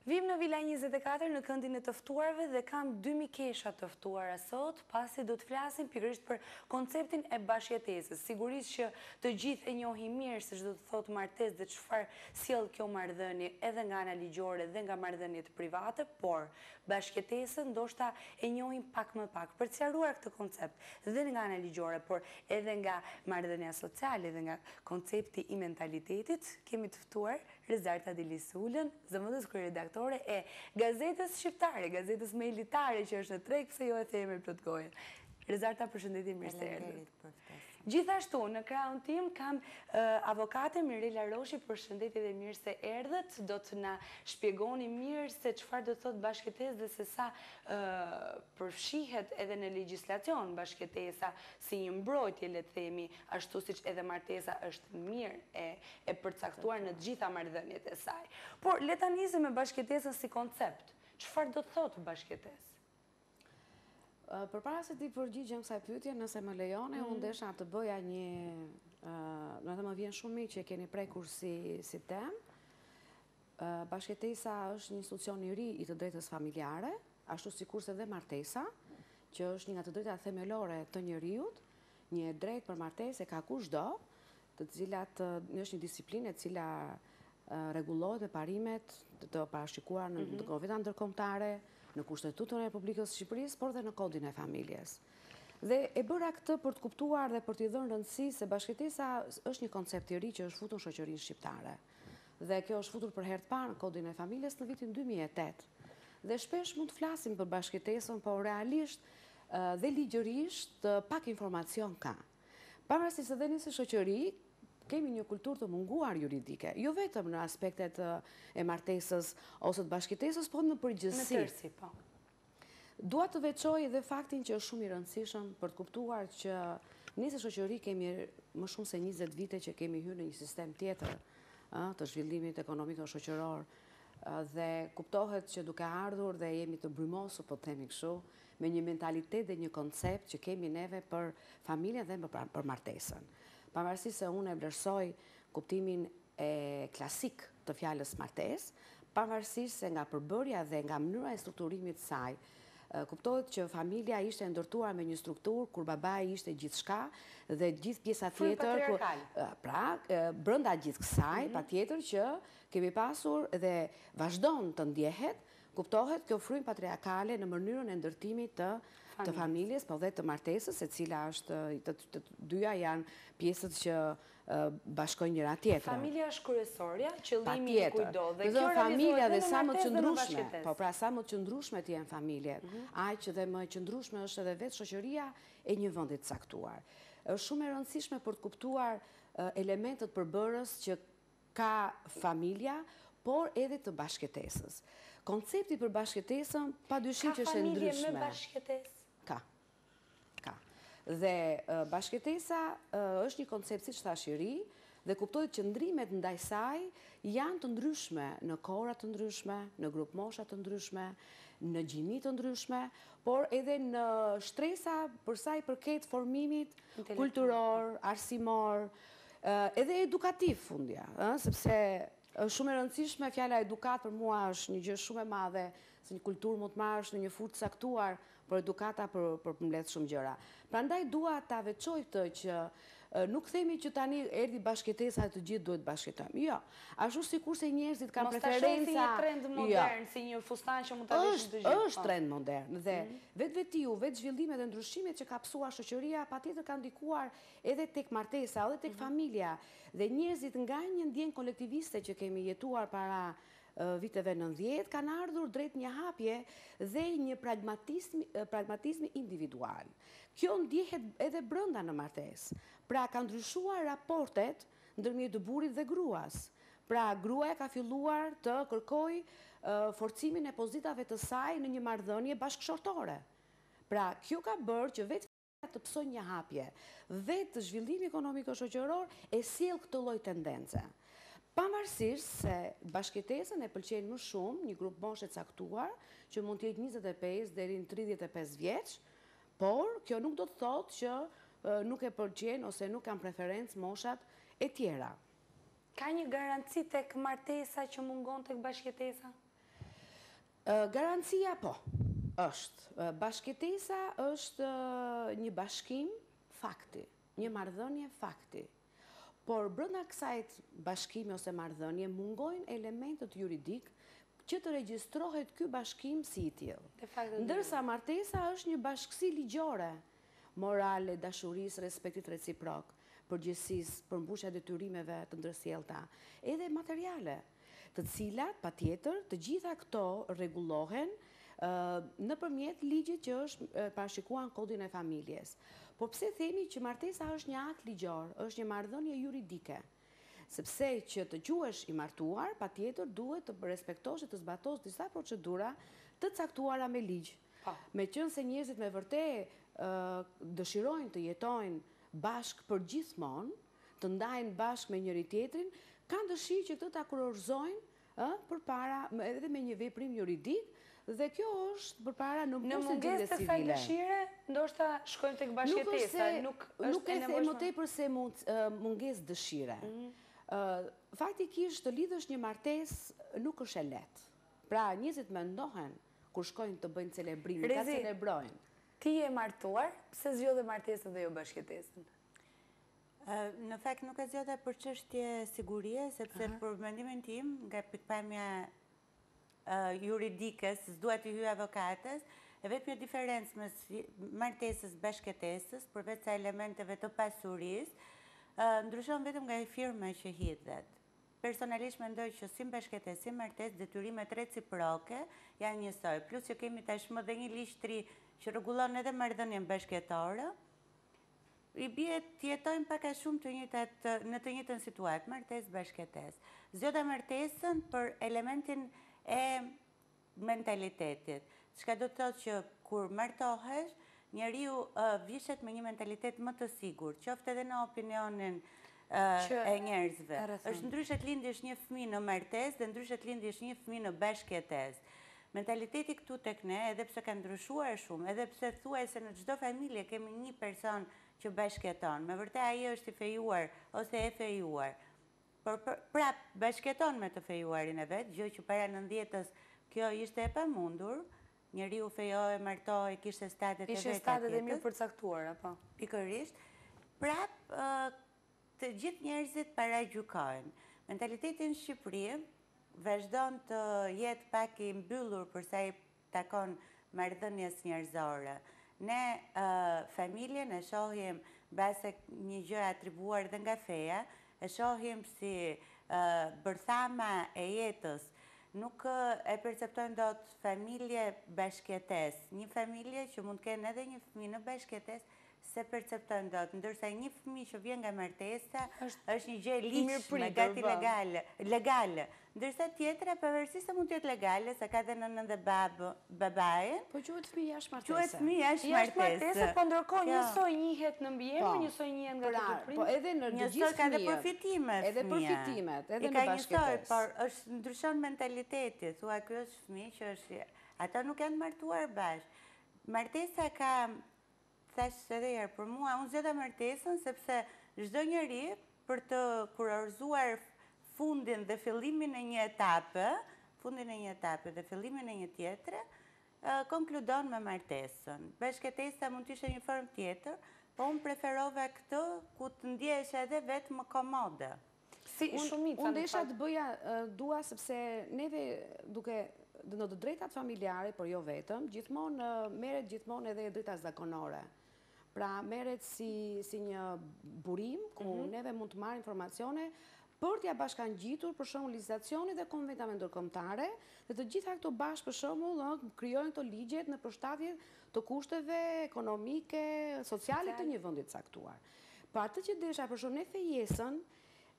Vim në Vila 24 në këndin e të ftuarve dhe kam 2000 kesha të ftuara sot, pasi do të flasim pikërisht për konceptin e bashkëjetesës. Sigurisht që të gjithë e njohin mirë se çdo të thotë martesë dhe çfarë sjell kjo marrëdhënie edhe nga ana ligjore dhe nga marrëdhëniet private, por bashkëjetesën ndoshta e njohin pak më pak. Për të sqaruar këtë koncept dhe nga ana ligjore, por edhe nga marrëdhënia sociale dhe nga koncepti i mentalitetit, kemi të ftuar Rezarta Dilisulën, zëvendës kryeredaktore e Gazetës Shqiptare, gazetës më elitare që është në treg, pse jo e themi plot gojën. Rezarta, përshëndetje, mirë se erdhët. Gjithashtu, në krahun tim kam avokate Mirela Roshi, përshëndetje dhe mirë se erdhët. Do të na shpjegoni mirë se çfarë do të thotë bashkëtesë dhe se sa përfshihet edhe në legjislacion bashkëtesa si një mbrojtje, le të themi, ashtu siç edhe martesa është mirë e përcaktuar në të gjitha marrëdhëniet e saj. Por le ta nisim me bashkëtesën si koncept. Çfarë do të thotë bashkëtesë? Përpara se ti përgjigjem kësaj pyetje, nëse më lejoni, unë desha të bëja një, do të më vjen shumë mirë që e keni prekur si temë. Bashkëtesa është një institucion i ri i të drejtës familjare, ashtu sikurse dhe martesa, që është një nga të drejtat themelore të njeriut, një drejt për martesë e ka kushdo, të cilat është një disiplinë e cila rregullohet me parimet të parashikuara në Konventin Ndërkombëtare, në Kushtetutën e Republikës së Shqipërisë, por dhe në Kodin e Familjes. Dhe e bëra këtë për të kuptuar dhe për t'i dhënë rëndësi se bashkëtesa është një koncept i ri që është futur në shoqërinë shqiptare. Dhe kjo është futur për herë të parë në Kodin e Familjes në vitin 2008. Dhe shpesh mund të flasim për bashkëtesën, por realisht dhe ligjërisht pak informacion ka. Pavarësisht se dhe ne si shoqëri kemi një kulturë të munguar juridike, jo vetëm në aspektet e martesës ose të bashkëtesës, por në përgjithësi. Në tërësi, po. Dua të veçoj edhe faktin që është shumë i rëndësishëm për të kuptuar që ne si shoqëri kemi më shumë se 20 vite që kemi hyrë në një sistem tjetër të zhvillimit ekonomik dhe shoqëror, dhe kuptohet që duke ardhur dhe jemi të brymosur, po të themi kështu, me një mentalitet dhe një koncept që kemi neve për familjen dhe për martesën. Pavarësisht se unë e vlerësoj kuptimin e klasik të fjalës martesë, pavarësisht se nga përbërja dhe nga mënyra e strukturimit të saj, kuptohet që familja ishte ndërtuar me një strukturë kur babai ishte gjithçka dhe gjithë pjesa tjetër, pra brenda gjithë kësaj, patjetër që kemi pasur dhe vazhdon të ndjehet, kuptohet kjo frymë patriarkale në mënyrën e ndërtimit të familjes, po dhe të martesës, e cila është, të dyja janë pjesët që bashkojnë njëra tjetrën. Familja është kryesorja, qëllimi i kujdo, dhe kjo familja dhe realizohet sa edhe më në qëndrueshme, martesë dhe në po pra sa më qëndrueshme të jenë familjet, aq dhe më qëndrueshme është edhe vetë shoqëria e një vendi të caktuar. Është shumë e rëndësishme për të kuptuar elementet përbërës që ka familja, por edhe të bashkëtesës. Koncepti për bashkëtesën padyshim që është e ndryshme. Ka familje me bashkëtesë? Ka. Dhe bashkëtesa është një koncept, siç thash, i ri, dhe kuptohet që ndrimet ndaj saj janë të ndryshme në kohra të ndryshme, në grup mosha të ndryshme, në gjini të ndryshme, por edhe në shtresa për sa i përket formimit kulturor, arsimor, edhe edukativ fundja, sepse shumë e rëndësishme, fjala edukat për mua është një gjë shumë e madhe, se një kulturë mund të marrësh në një furtë të caktuar, por edukata për mbledh shumë gjëra. Prandaj dua ta veçoj këtë që nuk themi që tani erdhi bashkëtesa të gjithë duhet bashkëtojmë. Jo, ashtu sikurse njerëzit kanë preferenca. Mos ta shohim si një trend modern, si një fustan që mund ta veshë të gjithë. Është trend modern dhe vetvëtiu, vetë zhvillimet dhe ndryshimet që ka pasur shoqëria patjetër kanë ndikuar edhe tek martesa, edhe tek familja, dhe njerëzit nga një ndjenjë kolektiviste që kemi jetuar para viteve 90, kanë ardhur drejt një hapje dhe një pragmatizmi individual. Kjo ndjehet edhe brenda në martesë. Pra ka ndryshuar raportet ndërmjet të burrit dhe gruas. Pra gruaja ka filluar të kërkojë forcimin e pozitave të saj në një marrëdhënie bashkëshortore. Pra kjo ka bërë që vetë të pësojë një hapje. Vetë zhvillimi ekonomiko-shoqëror e sjell këtë lloj tendence. Pavarësisht se bashkëtesën e pëlqejnë më shumë një grup moshe caktuar, që mund të jetë 25 deri në 35 vjeç, por kjo nuk do të thotë që nuk e pëlqejnë ose nuk kanë preferencë moshat e tjera. Ka një garanci tek martesa që mungon tek bashkëtesa? Garancia po, është. Bashkëtesa është një bashkim fakti, një marrëdhënie fakti. Por brenda kësaj bashkimi ose marrëdhënie mungojnë elementët juridik që të regjistrohet ky bashkim si i tillë. Ndërsa martesa është një bashkësi ligjore, morale, dashurisë, respektit reciprok, përgjegjësisë, përmbushja e detyrimeve të ndërsjellta, edhe materiale, të cilat patjetër të gjitha këto rregullohen nëpërmjet ligjit që është parashikuar në Kodin e Familjes. Po pse themi që martesa është një akt ligjor, është një marrëdhënie juridike? Sepse që të quhesh i martuar, patjetër duhet të respektosh e të zbatosh disa procedura të caktuara me ligj. Meqense njerëzit me vërtet dëshirojnë të jetojnë bashkë për gjithmonë, të ndajnë bashkë me njëri tjetrin, kanë dëshirë që këtë ta kurorëzojnë përpara edhe me një veprim juridik, dhe kjo është përpara në mungesë të kësaj dëshire, ndoshta shkojmë tek bashkëtesa, nuk e them më tepër se mungesë dëshire. Faktikisht të lidhësh një martesë nuk është e lehtë. Pra njerëzit mendohen kur shkojnë të bëjnë celebrimin, ta celebrojnë. Ti je martuar, pse zgjodhe martesën dhe jo bashkëtesën? Në fakt nuk e zgjodha për çështje sigurie, sepse për mendimin tim, nga pikpamja juridike, se s'dua të hyj avokatës, e vetmja diferencë mes martesës bashkëtesës, përveç sa elementeve të pasurisë, ndryshon vetëm nga firma që hidhet. Personalisht mendoj që si bashkëtesë, si martesë, detyrimet reciproke janë njësoj. Plus që kemi tashmë dhe një ligj tri që rregullon edhe marrëdhënien bashkëtore, i bie të jetojnë pak a shumë në të njëjtën situatë, martesë bashkëtesë. Zgjodha martesën për elementin e mentalitetit. Çka do të thotë që kur martohesh, njeriu vishet me një mentalitet më të sigurt, qoftë edhe në opinionin e njerëzve. Është ndryshe të lindësh një fëmijë në martesë dhe ndryshe të lindësh një fëmijë në bashkëtesë. Mentaliteti këtu tek ne, edhe pse ka ndryshuar shumë, edhe pse thuaj se në çdo familje kemi një person që bashkëton, me vërtet ai është i fejuar ose e fejuar. Por prap bashkëton me të fejuarin e vet, gjë që para 90-s kjo ishte e pamundur. Njeriu fejohej, martohej, kishte statet e veta. Ishte statet e mirë përcaktuara, po. Pikërisht. Prap të gjithë njerëzit paragjykojnë. Mentaliteti në Shqipëri vazhdon të jetë pak i mbyllur për sa i takon marrëdhënies njerëzore. Ne familjen e shohim base një gjë atribuar dhe nga feja, e shohim si bërthama e jetës. Nuk e perceptojnë dot familje bashkëtesë. Një familje që mund të kenë edhe një fëmijë në bashkëtesë se perceptojnë dot, ndërsa një fëmijë që vjen nga martesa është një gjë e ligjshme, gati legale. Ndërsa tjetra, pavarësisht se mund të jetë legale, se ka dhe nënën dhe babain, po quhet fëmijë jashtë martese. Quhet fëmijë jashtë martese. Po ndërkohë njësoj njihet në mbiemër, njësoj njihet nga të prindërit. Po edhe në të gjithë njësoj ka dhe përfitimet. Edhe përfitimet, edhe në bashkëtesë. Por është ndryshon mentaliteti, thua ky është fëmijë që është, ata nuk janë martuar bashkë. Martesa ka, thash edhe herë, për mua, unë zgjodha martesën sepse çdo njeri për të kurorëzuar fundin dhe fillimin e një etape, dhe fillimin e një tjetre, konkludon me martesën. Bashkëtesa mund të ishte një formë tjetër, po unë preferova këtë ku të ndjehesh edhe vetë më komode. Si shumica. Unë desha të bëja dua sepse neve duke në të drejtat familjare, por jo vetëm, gjithmonë merret gjithmonë edhe drejta zakonore. Pra merret si një burim ku neve mund të marrim informacione për t'ja bashkangjitur për shembull legjislacionit dhe konventave ndërkombëtare, dhe të gjitha këto bashkë për shembull krijojnë këto ligjet në përshtatje të kushteve ekonomike, sociale të një vendi të caktuar. Po atë që desha për shembull ne fejesën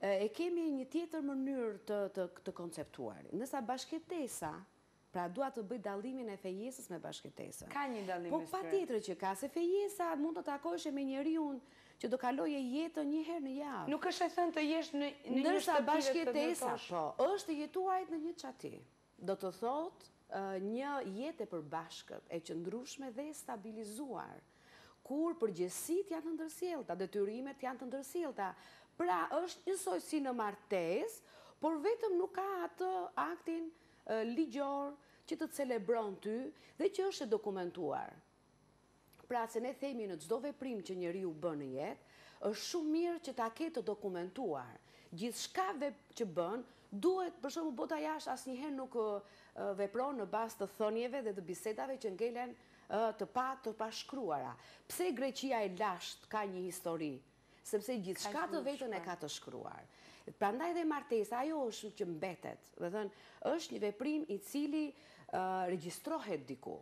e kemi një tjetër mënyrë të konceptuar. Ndërsa bashkëtesa, pra dua të bëj dallimin e fejesës me bashkëtesën. Ka një dallim. Po patjetër që ka, se fejesa mund të takohesh me njeriu që do kaloje jetën një herë në javë. Nuk është e thënë të jesh në një ndërsa bashkëtesa, po, është jetuar në një çati. Do të thotë një jetë e përbashkët, e qëndrueshme dhe stabilizuar, kur përgjegjësitë janë të ndërsjellta, detyrimet janë të ndërsjellta. Pra është njësoj si në martesë, por vetëm nuk ka atë aktin ligjor që të celebron ty dhe që është e dokumentuar. Pra se ne themi në çdo veprim që njeriu bën në jetë, është shumë mirë që ta ketë të dokumentuar. Gjithçka që bën, duhet, për shembull, bota jashtë asnjëherë nuk vepron në bazë të thënieve dhe të bisedave që ngelen të pashkruara. Pse Greqia e lashtë ka një histori? Sepse gjithçka të vetën e ka të shkruar. Prandaj dhe martesa, ajo është që mbetet, dhe thënë, është një veprim i cili regjistrohet diku.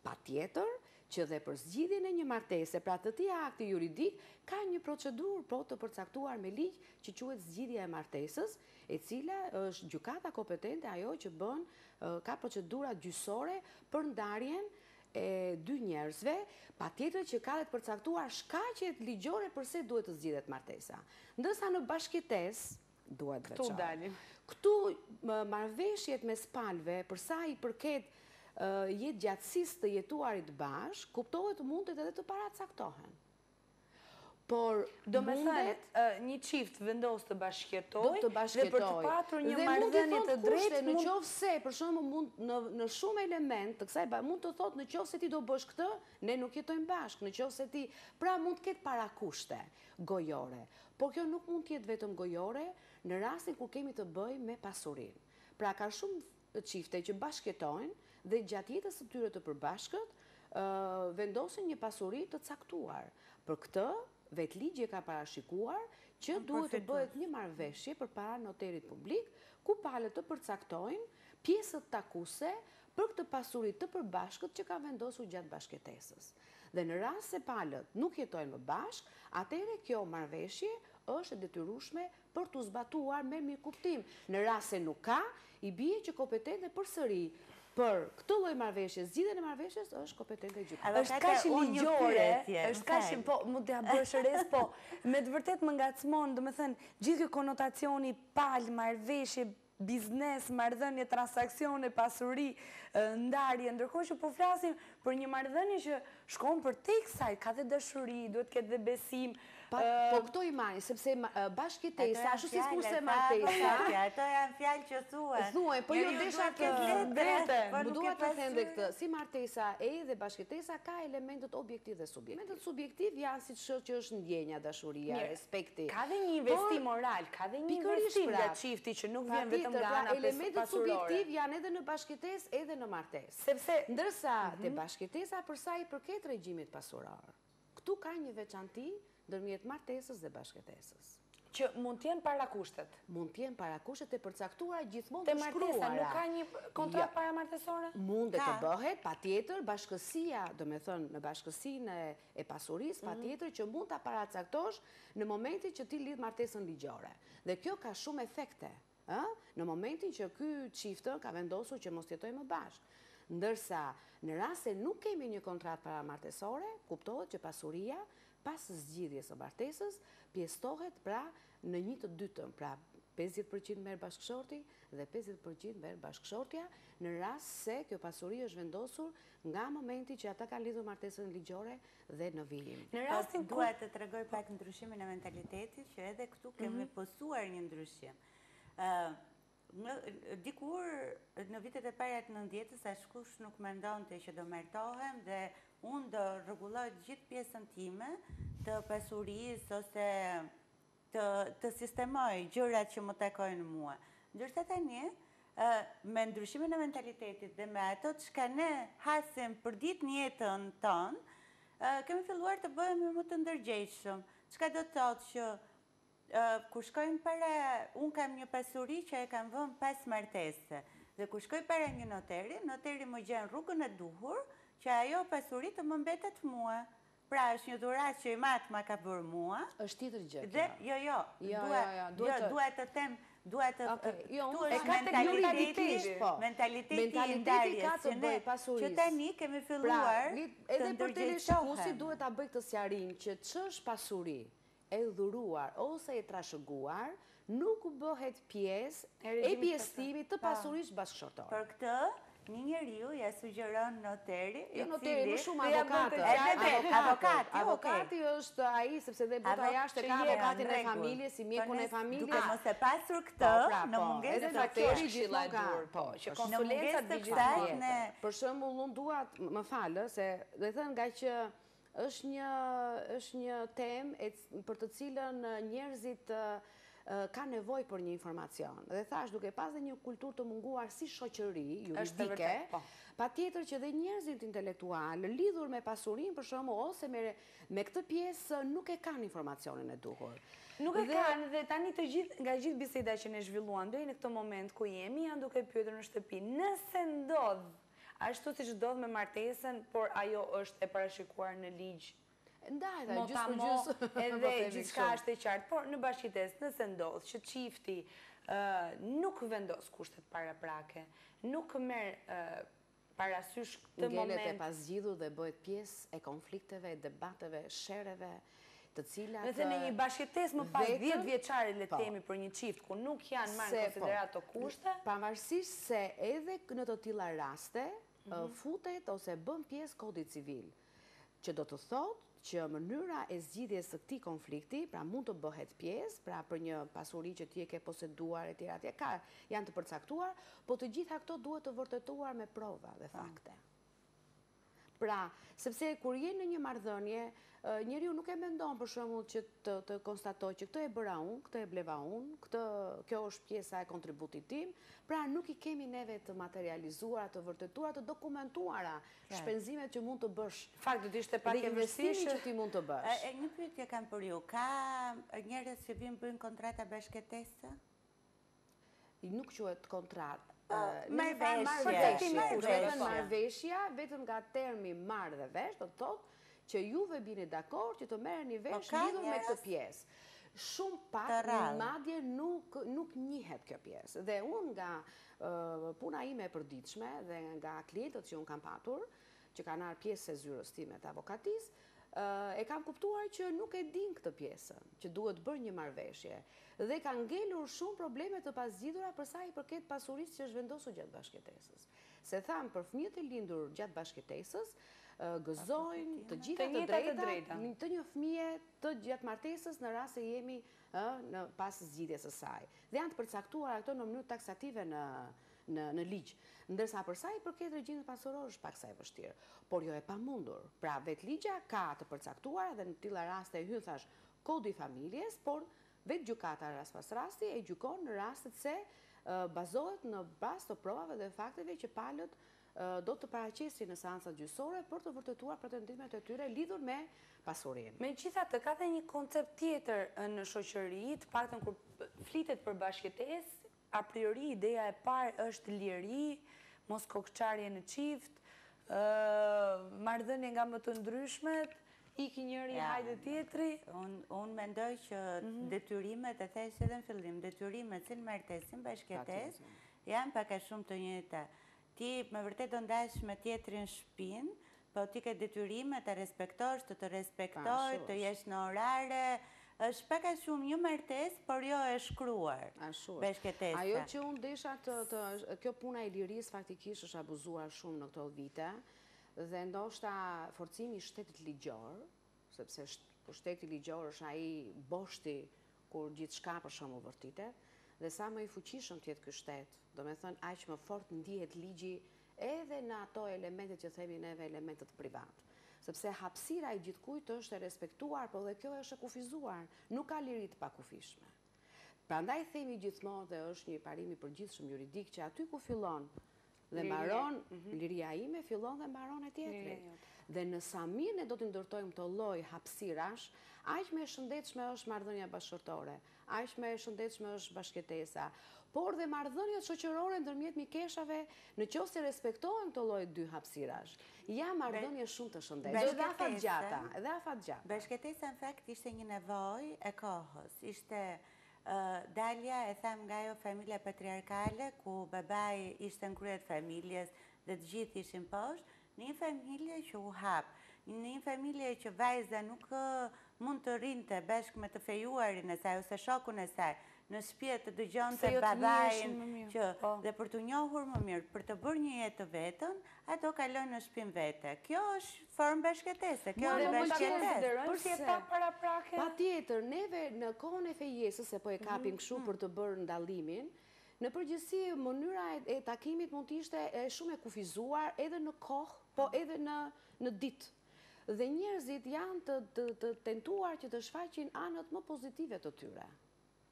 Patjetër që dhe për zgjidhjen e një martese, pra të këtij akti juridik, ka një procedurë të përcaktuar me ligj që quhet zgjidhja e martesës, e cila është gjykata kompetente ajo që bën ka procedura gjyqësore për ndarjen e dy njerëzve, patjetër që ka të përcaktuar shkaqet ligjore përse duhet të zgjidhet martesa. Ndërsa në bashkëtesë duhet Këtu dalim. Këtu marrëveshjet mes palëve, për sa i përket jetë gjatësisë të jetuarit bashkë, kuptohet mundet edhe të paracaktohen. Por do me thënë, një qift vendos të bashkëjetoj dhe për të patur një marrëdhënie të drejtë në qoftë se, për shembull, në shumë element të kësaj mund të thotë në qoftë se ti do bësh këtë, ne nuk jetojmë bashkë, në qoftë se ti, pra mund të ketë parakushte gojore. Por kjo nuk mund të jetë vetëm gojore në rastin kur kemi të bëjmë me pasurinë. Pra ka shumë qifte që bashkëjetojnë dhe gjatë jetës së tyre të përbashkët vendosin një pasuri të caktuar. Për këtë vetligji ka parashikuar që duhet të bëhet një marrëveshje përpara noterit publik, ku palët të përcaktojnë pjesët takuese për këtë pasuri të përbashkët që ka vendosur gjatë bashkëtesës. Dhe në rast se palët nuk jetojnë më bashkë, atëherë kjo marrëveshje është e detyrueshme për të zbatuar me mirëkuptim. Në rast se nuk ka, i bie që kompetente përsëri për këtë lloj marrëveshje, zgjidhjen e marrëveshjes është kompetente gjykata. Është kaq ligjore, është kaq, po mund t'ja bësh rres, po me të vërtet më ngacmon, domethënë, gjithë ky konotacioni palë, marrëveshje, biznes, marrëdhënie, transakcione, pasuri, ndarje, ndërkohë që po flasim për një marrëdhënie që shkon përtek kësaj, ka dhe dashuri, duhet ketë dhe besim. Po këto i marrin, sepse bashkëtesa, ashtu si kurse martesa. Ato janë fjalë që thuhen. Thuhen, po jo desha të drejtë. Më dua të them dhe këtë, si martesa dhe bashkëtesa ka elementet objektiv dhe subjektiv. Elementet subjektiv janë siç që është ndjenja, dashuria, respekti. Ka dhe një investim moral, ka dhe një investim nga çifti që nuk vjen vetëm nga ana pasurore. Elementet subjektiv janë edhe në bashkëtesë edhe në martesë. Sepse ndërsa te bashkëtesa për sa i përket regjimit pasuror, këtu ka një veçanti ndërmjet martesës dhe bashkëtesës. Që mund t'jenë parakushtet. Mund t'jenë parakushtet e përcaktuara gjithmonë të shkruara. Te martesa nuk ka një kontratë paramartesore? Mund të bëhet, patjetër, bashkësia, do me thënë në bashkësinë e pasurisë, patjetër që mund ta paracaktosh në momentin që ti lidh martesën ligjore. Dhe kjo ka shumë efekte, në momentin që ky çift ka vendosur që mos jetojë më bashkë. Ndërsa në rast se nuk kemi një kontratë paramartesore, kuptohet që pasuria pas zgjidhjes së martesës pjesëtohet pra në 1/2, pra 50% merr bashkëshorti dhe 50% merr bashkëshortja në rast se kjo pasuri është vendosur nga momenti që ata kanë lidhur martesën ligjore dhe në vijim. Në rastin dua të tregoj pak ndryshimin e mentalitetit që edhe këtu kemi posuar një ndryshim. Dikur në vitet e para të 90-s askush nuk mendonte që do martohem dhe unë do rregulloj gjithë pjesën time të pasurisë ose të sistemoj gjërat që më takojnë mua. Ndërsa tani, me ndryshimin e mentalitetit dhe me ato çka ne hasim për ditë në jetën tonë, kemi filluar të bëhemi më të ndërgjegjshëm. Çka do të thotë që kur shkojmë para, unë kam një pasuri që e kam vënë pas martese, dhe kur shkoj para një noteri më gjen rrugën e duhur që ajo pasuri të më mbetet mua. Pra është një dhuratë që i matë ma ka bërë mua. Është tjetër gjë. Dhe duhet të them, duhet të mentaliteti i ndarjes që tani kemi filluar edhe për teleshikuesi duhet ta bëj këtë sqarim që ç'është pasuri e dhuruar ose e trashëguar nuk bëhet pjesë e pjesëtimit të pasurisë bashkëshortore. Për këtë një njeriu ja sugjeron noteri, Jo noteri, më shumë ja bën të avokati. avokati, Avokati është ai, sepse dhe bota jashtë ka avokatin e familjes, si mjekun e familjes. Duke mos e pasur këtë, në mungesë edhe të noteri fshehtë, gjithmonë ka. që konsulencat të digjitale. fshehtë, Për shembull, unë dua më falë se dhe thënë nga që është një temë për të cilën njerëzit ka nevojë për një informacion. Dhe thash, duke pas dhe një kulturë të munguar si shoqëri juridike, patjetër që dhe njerëzit intelektual lidhur me pasurinë, për shembull, ose me këtë pjesë nuk e kanë informacionin e duhur. Nuk e kanë dhe tani nga gjithë biseda që ne zhvilluan deri në këtë moment ku jemi, janë duke pyetur në shtëpi, nëse ndodh ashtu siç ndodh me martesën, por ajo është e parashikuar në ligj. Ndaj, gjysë për gjysë. Edhe gjithçka është e qartë, por në bashkëtesë nëse ndodh që çifti nuk vendos kushtet paraprake, nuk merr parasysh këtë moment. Ngelet e pasgjidhur dhe bëhet pjesë e konflikteve, debateve, shereve, të cilat nëse në një bashkëtesë më pas 10 vjeçare le të themi për një çift ku nuk janë marrë në konsiderat të kushte, pavarësisht se edhe në të tilla raste futet ose bën pjesë kodit civil, që do të thotë që mënyra e zgjidhjes së këtij konflikti, pra mund të bëhet pjesë, pra për një pasuri që ti e ke poseduar e tjera janë të përcaktuar, po të gjitha këto duhet të vërtetuar me prova dhe fakte. Pra, sepse kur je në një marrëdhënie, njeriu nuk e mendon për shembull që të konstatoj që këtë e bëra unë, këtë e bleva unë, kjo është pjesa e kontributit tim, pra nuk i kemi neve të materializuara, të vërtetuara, të dokumentuara shpenzimet që mund të bësh. Fakt do të ishte pak e vështirë që ti mund të bësh. Një pyetje kam për ju, ka njerëz që vinë bëjnë kontrata bashkëtese? Nuk quhet kontratë. Marrëveshja, vetëm nga termi marrë dhe vesh, do të thotë që juve bini dakord që të merreni vesh lidhur me këtë pjesë. Shumë pak madje nuk njihet kjo pjesë. Dhe unë nga puna ime e përditshme dhe nga klientët që unë kam patur, që kanë ardhur pjesë e zyrës time të avokatisë, e kam kuptuar që nuk e din këtë pjesën, që duhet bërë një marrëveshje. Dhe ka ngelur shumë probleme të pasgjidhura për sa i përket pasurisë që është vendosur gjatë bashkëtesës. Se tham, për fëmijët e lindur gjatë bashkëtesës, gëzojnë të gjitha të drejta të një fëmije të gjatë martesës në rast se jemi pas zgjidhjes së saj. Dhe janë të përcaktuara këto në mënyrë taksative në ligj. Ndërsa për sa i përket regjimit pasuror është pak sa e vështirë, por jo e pamundur. Pra vetë ligja ka të përcaktuara dhe në të tilla raste hyn thash kodi i familjes, por vetë gjykata rast pas rasti e gjykon në rastet se bazohet në bazë të provave dhe fakteve që palët do të paraqesin në seancat gjyqësore për të vërtetuar pretendimet e tyre lidhur me pasurinë. Megjithatë, ka dhe një koncept tjetër në shoqëri, të paktën kur flitet për bashkëtesë, a priori ideja e parë është liri, mos kokçarje në çift, marrëdhënie nga më të ndryshmet, iki njëri hajde tjetri. Unë mendoj që detyrimet, e thesh edhe në fillim, detyrimet si në martesë, bashkëtesë, janë pak a shumë të njëjta. Ti me vërtet do ndash me tjetrin shtëpinë, po ti ke detyrime të respektosh, të respektoj, të jesh në orare. Është pak a shumë një martesë, por jo e shkruar. Bashkëtesa. Ajo që unë desha kjo puna e lirisë faktikisht është abuzuar shumë në këto vite, dhe ndoshta forcimi i shtetit ligjor, sepse shteti ligjor është ai boshti kur gjithçka për shembull vërtitet, dhe sa më i fuqishëm të jetë ky shtet, do me thënë aq më fort ndihet ligji edhe në ato elementet që themi neve elementet privat. Sepse hapësira i gjithkujt është e respektuar, por dhe kjo është e kufizuar, nuk ka liri të pakufishme. Prandaj themi gjithmonë dhe është një parim i përgjithshëm juridik që aty ku fillon dhe mbaron liria ime, fillon dhe mbaron e tjetrit. Dhe në sa mirë ne do të ndërtojmë të lloj hapësirash, aq më e shëndetshme është marrëdhënia bashkëtorë, aq më e shëndetshme është bashkëtesa, por dhe marrëdhëniet shoqërore ndërmjet mikeshave, nëse respektohen të lloj dy hapësirash. Ja marrëdhënie shumë të shëndetshme, edhe afat gjata. Bashkëtesa në fakt ishte një nevojë e kohës. Ishte dalja, e them, nga ajo familja patriarkale ku babai ishte në krye të familjes dhe të gjithë ishin poshtë, në një familje që u hap, në një familje që vajza nuk mund të rinte bashkë me të fejuarin e saj ose shokun e saj, në shtëpi të dëgjonte Se jo të babain njihesh më mirë. që Po. dhe për të njohur më mirë, për të bërë një jetë të vetën, ato kalojnë në shtëpinë vete. Kjo është formë bashkëtese, kjo Mua është do më bashkëtesë. Konsiderojmë si Përse? etapë paraprake. Pa tjetër, neve në kohën e fejesës, se po e kapim këshu për të bërë ndallimin, në përgjithësi, mënyra e takimit mund të ishte shumë e kufizuar edhe në kohë, po edhe në ditë. Dhe njerëzit janë të tentuar që të shfaqin anët më pozitive të tyre.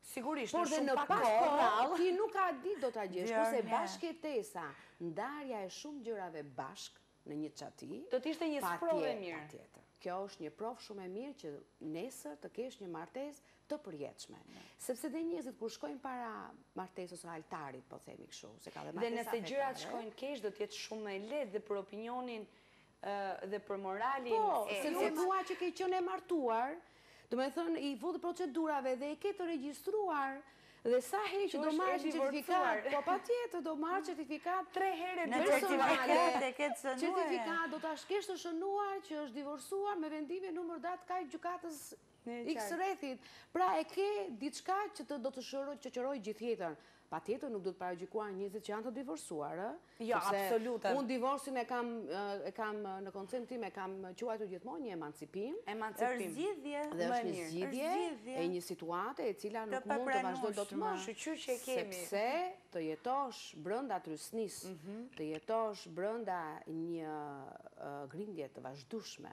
Sigurisht, Por dhe shumë në pak pak kohë, kohë, ti nuk ka ditë do t'a gjesh, kurse Gjërnia. bashkëtesa, ndarja e shumë gjërave bashk në një qati, do t'ishte një sprove mirë. Patjetër. Kjo është një provë shumë e mirë që nesër të kesh një martesë të përjetshme. Sepse dhe njerëzit kur shkojnë para martesës së altarit, po themi kështu, se ka dhe Dhe martesa nëse gjërat fetare. shkojnë keq, do t'jetë shumë e lehtë dhe për opinionin dhe për moralin. Po, e- sepse thua që ke qenë e martuar, do me thënë i vut procedurave dhe e ke të regjistruar dhe sa herë që do është marrë e certifikat, divorcuar. po patjetër do marrë certifikat 3 herë Në personale. certifikat e ketë shënuar. Certifikat do ta shkesh të shënuar që është divorcuar me vendimin numër datë ka gjykatës Ne X qartë. rrethit. Pra e ke diçka që do të qëqëroj gjithë jetën. Patjetër nuk do të paragjykuar njerëzit që janë të divorcuar, ë? Jo, Sepse absolute. Unë divorcin e kam në koncept tim e kam quajtur gjithmonë një emancipim. Është Emancipim. zgjidhje. Dhe Më është një mirë. zgjidhje Është zgjidhje. e një situate e cila Të nuk mund të vazhdoj dot më. papranueshme. Shqyr që e kemi. Sepse të jetosh brënda trysnisë, të jetosh brënda një grindje të vazhdueshme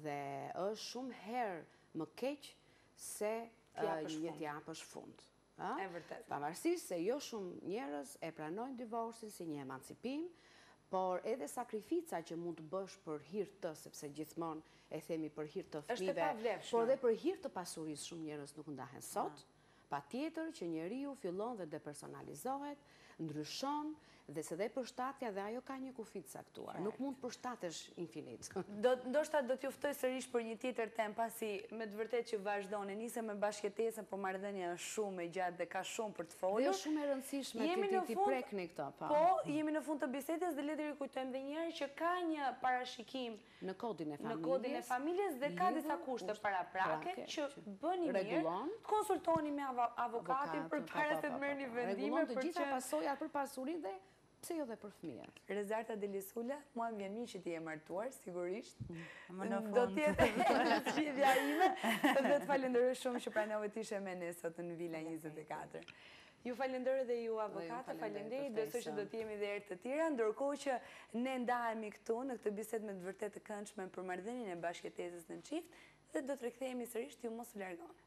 dhe është shumë herë më keq se T'japësh një fund. t'japësh fund. E vërtet. Pavarësisht se jo shumë njerëz e pranojnë divorcin si një emancipim, por edhe sakrifica që mund të bësh për hir të, sepse gjithmonë e themi për hir të Është e fëmijëve, pavlefshme. por edhe për hir të pasurisë shumë njerëz nuk ndahen sot. Patjetër që njeriu fillon dhe depersonalizohet, ndryshon dhe se dhe përshtatja dhe ajo ka një kufit saktuar. Nuk mund përshtatesh infinit. Ndoshta do t'ju ftoj sërish për një tjetër tem, pasi me të vërtet që vazhdoni, nisem me bashkëtesën, po marrëdhënia është shumë e gjatë dhe ka shumë për të Dhe folur. është shumë e rëndësishme Jemi në ti fund- prekni këto, Po, jemi në fund të bisedës dhe le të rikujtojmë edhe një herë që ka një parashikim në kodin e familjes. në kodin e familjes dhe ka disa lidhur kushte kushte paraprake prake që që bëni mirë, rregullon. të konsultoni me avokatin për para se të merrni vendime Rregullon të për gjitha që pasojat për pasurinë dhe pse jo dhe për fëmijët. Rezarta Delisula, mua më vjen mirë që ti je martuar, sigurisht. Më në Do fund. t'jetë zgjidhja ime dhe të falenderoj shumë që pranove të ishe me ne sot në Vila 24. Ju falenderoj dhe ju avokate, falenderoj, besoj që do t'jemi dhe herë të tjera, ndërkohë që ne ndahemi këtu në këtë bisedë me të vërtet të këndshme për marrëdhënien e bashkëtesës në çift dhe do të rikthehemi sërish, ju mos u largoni.